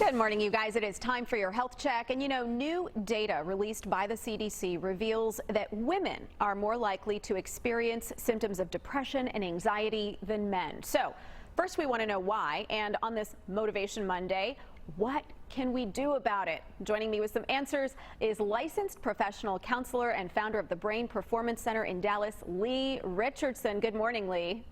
Good morning, you guys. It is time for your health check. And new data released by the CDC reveals that women are more likely to experience symptoms of depression and anxiety than men. So first, we want to know why. And on this Motivation Monday, what can we do about it? Joining me with some answers is licensed professional counselor and founder of the Brain Performance Center in Dallas, Leigh Richardson. Good morning, Leigh.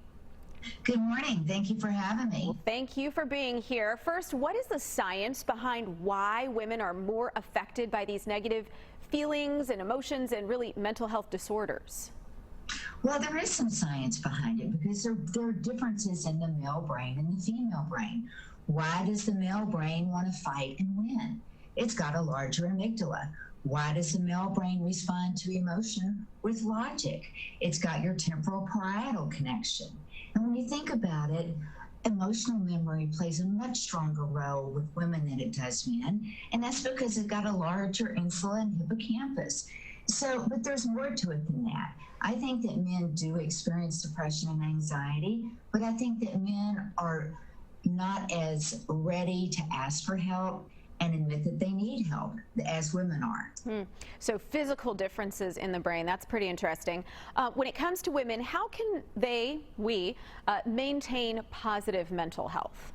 Good morning. Thank you for having me. Well, thank you for being here. First, what is the science behind why women are more affected by these negative feelings and emotions and really mental health disorders? Well, there is some science behind it because there are differences in the male brain and the female brain. Why does the male brain want to fight and win? It's got a larger amygdala. Why does the male brain respond to emotion with logic? It's got your temporal parietal connection. And when you think about it, emotional memory plays a much stronger role with women than it does men, and that's because it's got a larger insula and hippocampus. But there's more to it than that. I think that men do experience depression and anxiety, but I think that men are not as ready to ask for help and admit that they need help as women are. So physical differences in the brain, that's pretty interesting. When it comes to women, how can we maintain positive mental health?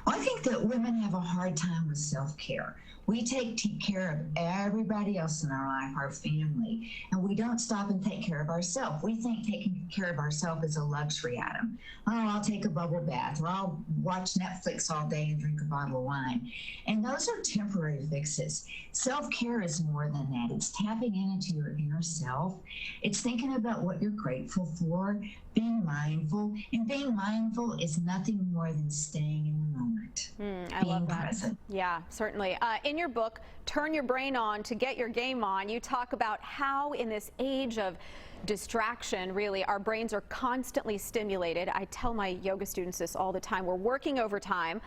Well, I think that women have a hard time with self-care. We take care of everybody else in our life, our family, and we don't stop and take care of ourselves. We think taking care of ourselves is a luxury item. Oh, I'll take a bubble bath, or I'll watch Netflix all day and drink a bottle of wine. And those are temporary fixes. Self-care is more than that. It's tapping into your inner self. It's thinking about what you're grateful for, being mindful, and being mindful is nothing more than staying in the moment. I love that. Present. Yeah, certainly. In your book, Turn Your Brain On to Get Your Game On, you talk about how in this age of distraction, really, our brains are constantly stimulated. I tell my yoga students this all the time. We're working overtime.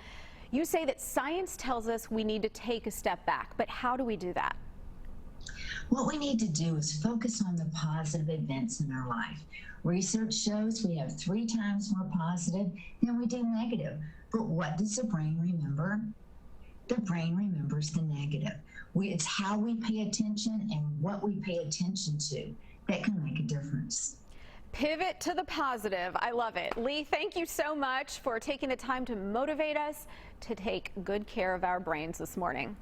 You say that science tells us we need to take a step back, but how do we do that? What we need to do is focus on the positive events in our life. Research shows we have 3 times more positive than we do negative. But what does the brain remember? The brain remembers the negative. It's how we pay attention and what we pay attention to that can make a difference. Pivot to the positive. I love it. Leigh, thank you so much for taking the time to motivate us to take good care of our brains this morning.